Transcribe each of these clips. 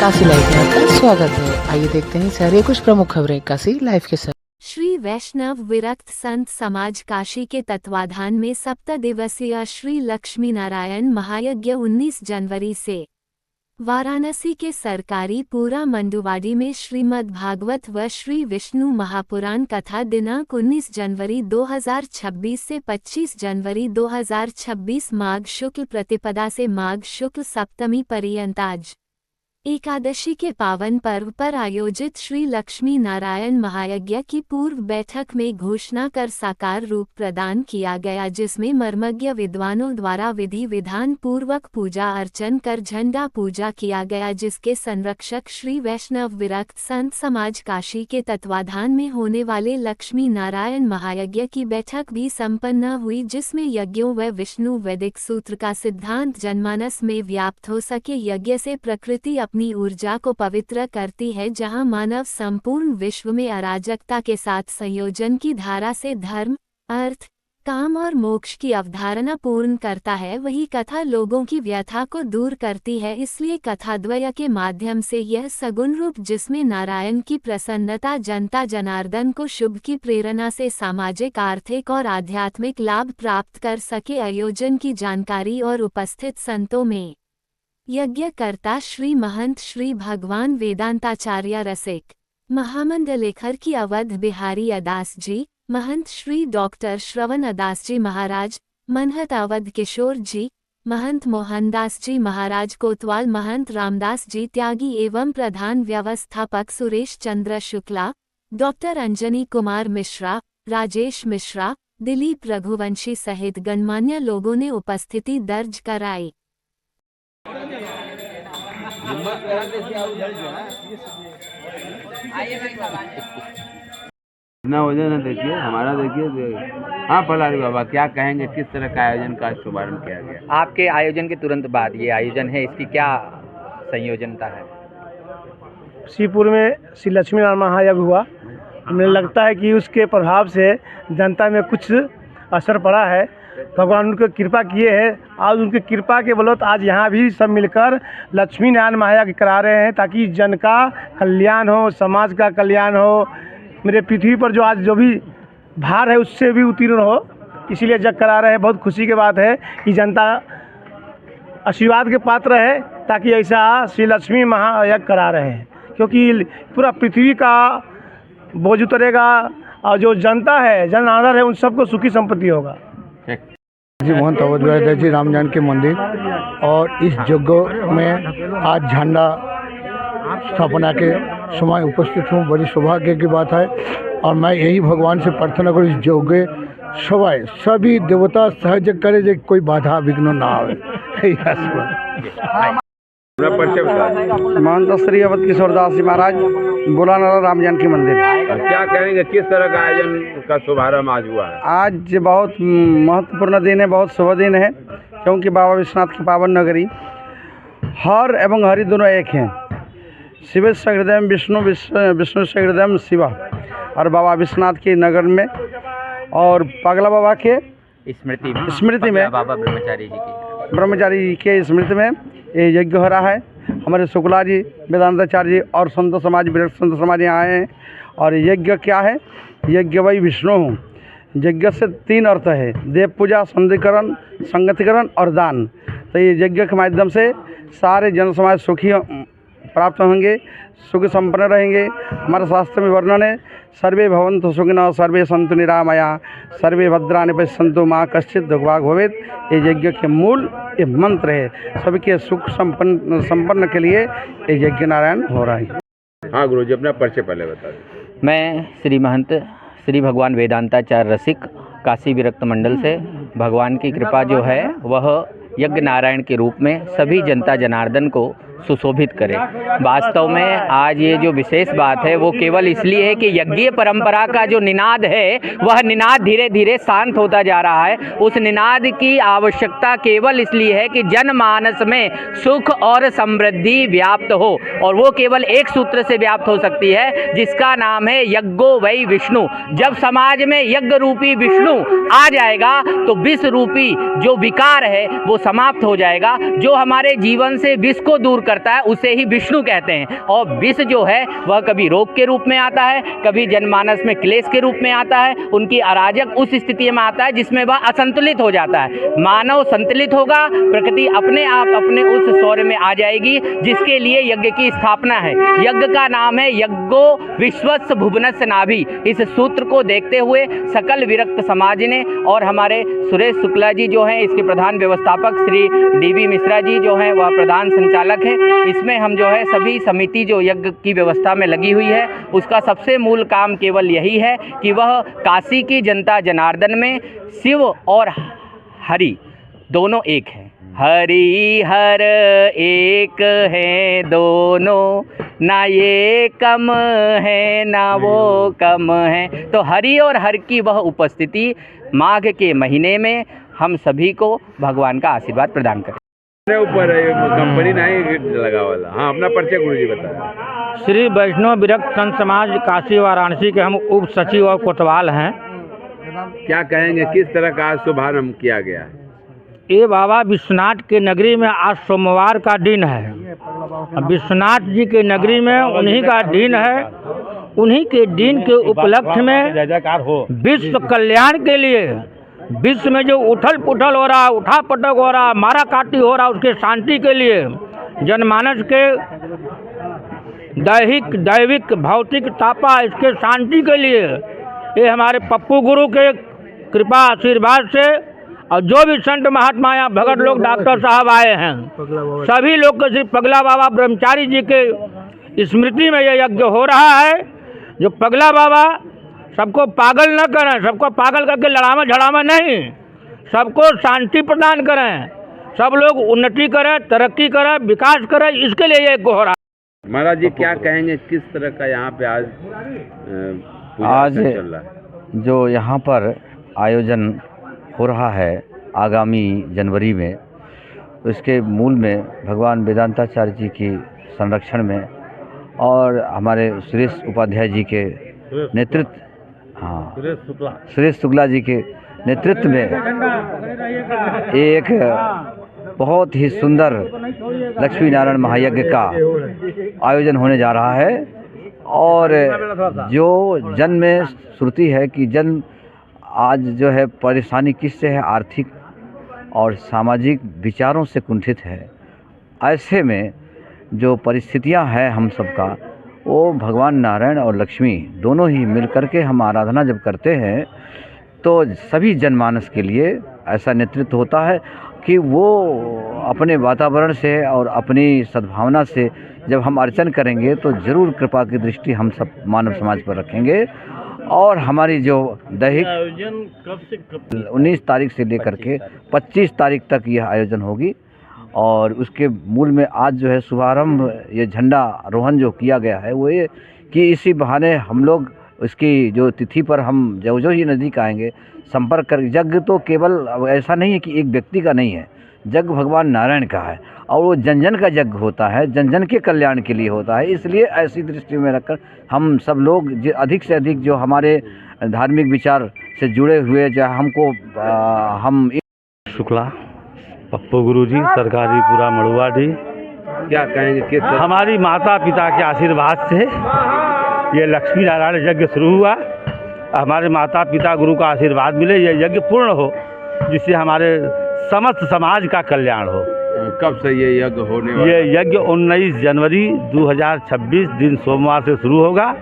Kashi live में आपका स्वागत है। आइए देखते हैं सारे कुछ प्रमुख खबरें काशी लाइव के साथ। श्री वैष्णव विरक्त संत समाज काशी के तत्वाधान में 7 दिवसीय श्री लक्ष्मी नारायण महायज्ञ 19 जनवरी से वाराणसी के सरकारी पूरा मंडुवाडी में श्रीमद् भागवत व श्री विष्णु महापुराण कथा दिनांक 19 जनवरी 2026 से 25 जनवरी 2026 माघ शुक्ल प्रतिपदा से माघ शुक्ल सप्तमी पर्यंत आज एकादशी के पावन पर्व पर आयोजित श्री लक्ष्मी नारायण महायज्ञ की पूर्व बैठक में घोषणा कर साकार रूप प्रदान किया गया, जिसमें मर्मज्ञ विद्वानों द्वारा विधि विधान पूर्वक पूजा अर्चन कर झंडा पूजा किया गया, जिसके संरक्षक श्री वैष्णव विरक्त संत समाज काशी के तत्वाधान में होने वाले लक्ष्मी नारायण महायज्ञ की बैठक भी संपन्न हुई, जिसमें यज्ञों व विष्णु वैदिक सूत्र का सिद्धांत जनमानस में व्याप्त हो सके। यज्ञ से प्रकृति अपनी ऊर्जा को पवित्र करती है, जहां मानव संपूर्ण विश्व में अराजकता के साथ संयोजन की धारा से धर्म, अर्थ, काम और मोक्ष की अवधारणा पूर्ण करता है, वही कथा लोगों की व्यथा को दूर करती है। इसलिए कथाद्वय के माध्यम से यह सगुण रूप, जिसमें नारायण की प्रसन्नता जनता जनार्दन को शुभ की प्रेरणा से सामाजिक, आर्थिक और आध्यात्मिक लाभ प्राप्त कर सके, आयोजन की जानकारी और उपस्थित संतों में यज्ञकर्ता श्री महंत श्री भगवान वेदांताचार्य रसिक, महामंडलेखर की अवध बिहारी अदास जी, महंत श्री डॉक्टर श्रवण अदास जी महाराज, महंत अवध किशोर जी, महंत मोहनदास जी महाराज कोतवाल, महंत रामदास जी त्यागी एवं प्रधान व्यवस्थापक सुरेश चंद्र शुक्ला, डॉक्टर अंजनी कुमार मिश्रा, राजेश मिश्रा, दिलीप रघुवंशी सहित गणमान्य लोगों ने उपस्थिति दर्ज कराई। ना हो जाए ना, देखिए हमारा, देखिए। हाँ पलारी बाबा, क्या कहेंगे, किस तरह का आयोजन का शुभारंभ किया गया? आपके आयोजन के तुरंत बाद ये आयोजन है, इसकी क्या संयोजनता है? श्रीपुर में श्री लक्ष्मी नारायण महायज्ञ हुआ। हमें लगता है कि उसके प्रभाव से जनता में कुछ असर पड़ा है। भगवान उनकी कृपा किए हैं। आज उनकी कृपा के बलौत आज यहाँ भी सब मिलकर लक्ष्मी नारायण महायज्ञ करा रहे हैं, ताकि जन का कल्याण हो, समाज का कल्याण हो, मेरे पृथ्वी पर जो आज जो भी भार है उससे भी उत्तीर्ण हो, इसीलिए यज्ञ करा रहे हैं। बहुत खुशी की बात है कि जनता आशीर्वाद के पात्र है, ताकि ऐसा श्री लक्ष्मी महायज्ञ करा रहे हैं, क्योंकि पूरा पृथ्वी का बोझ उतरेगा और जो जनता है, जन आधार है, उन सबको सुखी संपत्ति होगा। जी महंत अवध जी राम जानकी मंदिर, और इस यज्ञ में आज झंडा स्थापना के समय उपस्थित हूँ। बड़ी सौभाग्य की बात है, और मैं यही भगवान से प्रार्थना करूँ, इस यज्ञ सवाई सभी देवता सहयोग करे, जो कोई बाधा विघ्न ना आवे। महंत श्री अवध किशोर दास जी महाराज, बुलानाला राम जानकी मंदिर। क्या कहेंगे, किस तरह का आयोजन का शुभारंभ आज हुआ है? आज बहुत महत्वपूर्ण दिन है, बहुत शुभ दिन है, क्योंकि बाबा विश्वनाथ की पावन नगरी हर एवं हरि दोनों एक हैं। शिव से हृदय विष्णु, विष्णु से हृदय शिव, और बाबा विश्वनाथ के नगर में और पगला बाबा के स्मृति में बाबा ब्रह्मचारी जी के स्मृति में ये यज्ञ हो रहा है। हमारे शुक्ला जी, वेदांताचार्य जी और संत समाज, विरक्त संत समाज यहाँ आए हैं। और यज्ञ क्या है? यज्ञ वही विष्णु हूँ। यज्ञ से 3 अर्थ है: देव पूजा, संधिकरण, संगतिकरण और दान। तो ये यज्ञ के माध्यम से सारे जन समाज सुखी प्राप्त होंगे, सुख संपन्न रहेंगे। हमारे शास्त्र में वर्णन है, सर्वे भवन्तु सुखिनः, सर्वे सन्तु निरामया, सर्वे भद्राणि पश्यन्तु मा कश्चित् दुर्भाग् भवेत्। ये यज्ञ के मूल ये मंत्र है, सबके सुख संपन्न के लिए ये यज्ञ नारायण हो रहा है। हाँ गुरु जी, अपना परिचय पहले बता दें। मैं श्री महंत श्री भगवान वेदांताचार्य रसिक, काशी विरक्त मंडल से। भगवान की कृपा जो है वह यज्ञ नारायण के रूप में सभी जनता जनार्दन को सुशोभित करे। वास्तव में आज ये जो विशेष बात है वो केवल इसलिए है कि यज्ञीय परंपरा का जो निनाद है वह निनाद धीरे धीरे शांत होता जा रहा है। उस निनाद की आवश्यकता केवल इसलिए है कि जनमानस में सुख और समृद्धि व्याप्त हो, और वो केवल एक सूत्र से व्याप्त हो सकती है, जिसका नाम है यज्ञो वै विष्णु। जब समाज में यज्ञ रूपी विष्णु आ जाएगा तो विष रूपी जो विकार है वो समाप्त हो जाएगा। जो हमारे जीवन से विष को दूर करता है उसे ही विष्णु कहते हैं। और विष जो है वह कभी रोग के रूप में आता है, कभी जनमानस में क्लेश के रूप में आता है, उनकी अराजक उस स्थिति में आता है जिसमें वह असंतुलित हो जाता है। मानव संतुलित होगा, प्रकृति अपने आप अपने उस शौर्य में आ जाएगी जिसके लिए यज्ञ की स्थापना है। यज्ञ का नाम है यज्ञो विश्वस्य भुवनस्य नाभि। इस सूत्र को देखते हुए सकल विरक्त समाज ने और हमारे सुरेश शुक्ला जी जो हैं इसके प्रधान व्यवस्थापक, श्री DB मिश्रा जी जो हैं वह प्रधान संचालक हैं, इसमें हम जो है सभी समिति जो यज्ञ की व्यवस्था में लगी हुई है उसका सबसे मूल काम केवल यही है कि वह काशी की जनता जनार्दन में शिव और हरि दोनों एक हैं। हरि हर एक है दोनों, ना ये कम है ना वो कम है। तो हरि और हर की वह उपस्थिति माघ के महीने में हम सभी को भगवान का आशीर्वाद प्रदान करें। ऊपर कंपनी नहीं लगा वाला। हाँ, अपना परिचय गुरु जी बता। श्री वैष्णव विरक्त संत समाज काशी वाराणसी के हम उप सचिव और कोतवाल हैं। क्या कहेंगे, किस तरह का आज शुभारंभ किया गया है? ये बाबा विश्वनाथ के नगरी में आज सोमवार का दिन है। विश्वनाथ जी के नगरी में उन्हीं का दिन है। उन्हीं के दिन के उपलक्ष्य में विश्व कल्याण के लिए, विश्व में जो उथल पुथल हो रहा, उठा पटक हो रहा, मारा काटी हो रहा, उसके शांति के लिए, जनमानस के दैविक भौतिक तापा इसके शांति के लिए ये हमारे पप्पू गुरु के कृपा आशीर्वाद से और जो भी संत महात्मा या भगत लोग डॉक्टर साहब आए हैं सभी लोग के सिर्फ पगला बाबा ब्रह्मचारी जी के स्मृति में यह यज्ञ हो रहा है। जो पगला बाबा सबको पागल न करें, सबको पागल करके लड़ावा झड़ावा नहीं, सबको शांति प्रदान करें, सब लोग उन्नति करें, तरक्की करें, विकास करें, इसके लिए ये यज्ञ हो रहा है। महाराज जी क्या कहेंगे, किस तरह का यहाँ पे आज चल रहा है? जो यहाँ पर आयोजन हो रहा है आगामी जनवरी में, इसके मूल में भगवान वेदांताचार्य जी की संरक्षण में और हमारे सुरेश उपाध्याय जी के नेतृत्व, हाँ सुरेश शुक्ला जी के नेतृत्व में एक बहुत ही सुंदर लक्ष्मी नारायण महायज्ञ का आयोजन होने जा रहा है। और जो जन में श्रुति है कि जन आज जो है परेशानी किससे है, आर्थिक और सामाजिक विचारों से कुंठित है। ऐसे में जो परिस्थितियां हैं हम सबका, वो भगवान नारायण और लक्ष्मी दोनों ही मिल कर के हम आराधना जब करते हैं तो सभी जनमानस के लिए ऐसा नेतृत्व होता है कि वो अपने वातावरण से और अपनी सद्भावना से जब हम अर्चन करेंगे तो ज़रूर कृपा की दृष्टि हम सब मानव समाज पर रखेंगे। और हमारी जो दैहिक 19 तारीख से लेकर के 25 तारीख तक यह आयोजन होगी। और उसके मूल में आज जो है शुभारंभ, ये झंडा आरोहण जो किया गया है वो ये कि इसी बहाने हम लोग उसकी जो तिथि पर हम जो ही नज़दीक आएंगे संपर्क कर। यज्ञ तो केवल ऐसा नहीं है कि एक व्यक्ति का नहीं है, यज्ञ भगवान नारायण का है और वो जन जन का यज्ञ होता है, जन जन के कल्याण के लिए होता है। इसलिए ऐसी दृष्टि में रखकर हम सब लोग अधिक से अधिक जो हमारे धार्मिक विचार से जुड़े हुए, जो हमको हम शुक्ला पप्पू गुरु जी सरकारी पूरा मड़ुआडी, क्या कहेंगे कि हमारी माता पिता के आशीर्वाद से ये लक्ष्मी नारायण यज्ञ शुरू हुआ। हमारे माता पिता गुरु का आशीर्वाद मिले, ये यज्ञ पूर्ण हो जिससे हमारे समस्त समाज का कल्याण हो। कब से ये यज्ञ होने वाला? ये यज्ञ 19 जनवरी 2026 दिन सोमवार से शुरू होगा।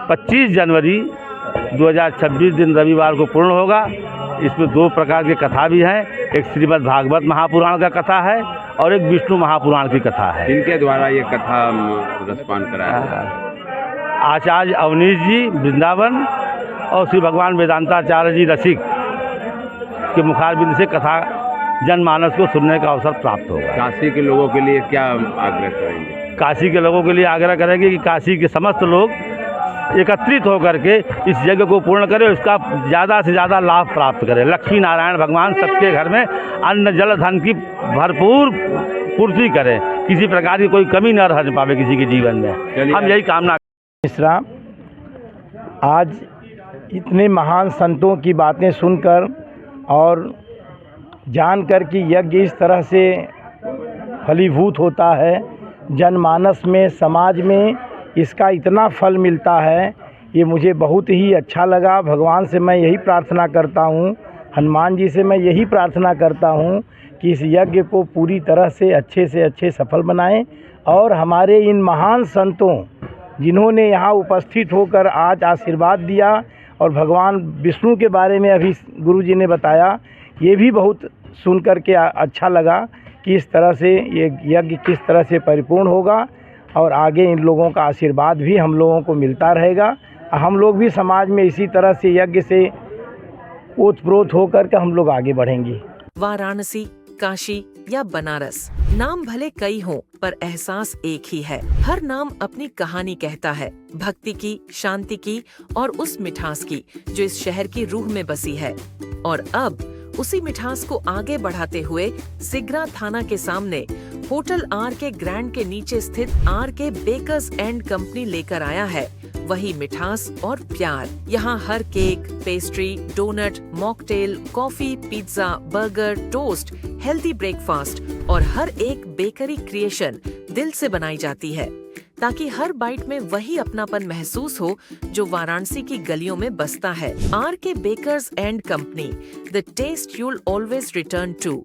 25 जनवरी 2026 दिन रविवार को पूर्ण होगा। इसमें 2 प्रकार की कथा भी हैं, एक श्रीमद् भागवत महापुराण का कथा है और एक विष्णु महापुराण की कथा है। इनके द्वारा ये कथा रसपान कराया आचार्य अवनीश जी वृंदावन और श्री भगवान वेदांताचार्य जी रसिक के मुखारबिंद से कथा जनमानस को सुनने का अवसर प्राप्त होगा। काशी के लोगों के लिए क्या आग्रह करेंगे? काशी के लोगों के लिए आग्रह करेंगे कि काशी के समस्त लोग एकत्रित होकर के इस यज्ञ को पूर्ण करें, उसका ज़्यादा से ज़्यादा लाभ प्राप्त करें। लक्ष्मी नारायण भगवान सबके घर में अन्न जल धन की भरपूर पूर्ति करें, किसी प्रकार की कोई कमी न रह पावे किसी के जीवन में, हम यही कामना। मिश्रा, आज इतने महान संतों की बातें सुनकर और जानकर कि यज्ञ इस तरह से फलीभूत होता है, जनमानस में, समाज में इसका इतना फल मिलता है, ये मुझे बहुत ही अच्छा लगा। भगवान से मैं यही प्रार्थना करता हूँ, हनुमान जी से मैं यही प्रार्थना करता हूँ कि इस यज्ञ को पूरी तरह से अच्छे सफल बनाएं और हमारे इन महान संतों जिन्होंने यहाँ उपस्थित होकर आज आशीर्वाद दिया और भगवान विष्णु के बारे में अभी गुरु जी ने बताया, ये भी बहुत सुन कर के अच्छा लगा कि इस तरह से ये यज्ञ किस तरह से परिपूर्ण होगा और आगे इन लोगों का आशीर्वाद भी हम लोगों को मिलता रहेगा। हम लोग भी समाज में इसी तरह से यज्ञ से ओतप्रोत होकर के हम लोग आगे बढ़ेंगे। वाराणसी, काशी या बनारस, नाम भले कई हों पर एहसास एक ही है। हर नाम अपनी कहानी कहता है, भक्ति की, शांति की और उस मिठास की जो इस शहर की रूह में बसी है। और अब उसी मिठास को आगे बढ़ाते हुए सिगरा थाना के सामने होटल आर के ग्रैंड के नीचे स्थित are K Bakers and company लेकर आया है वही मिठास और प्यार। यहाँ हर cake, pastry, donut, mocktail, coffee, pizza, burger, toast, healthy breakfast और हर एक बेकरी क्रिएशन दिल से बनाई जाती है ताकि हर बाइट में वही अपनापन महसूस हो जो वाराणसी की गलियों में बसता है। R K Bakers and company, the taste you'll always return to.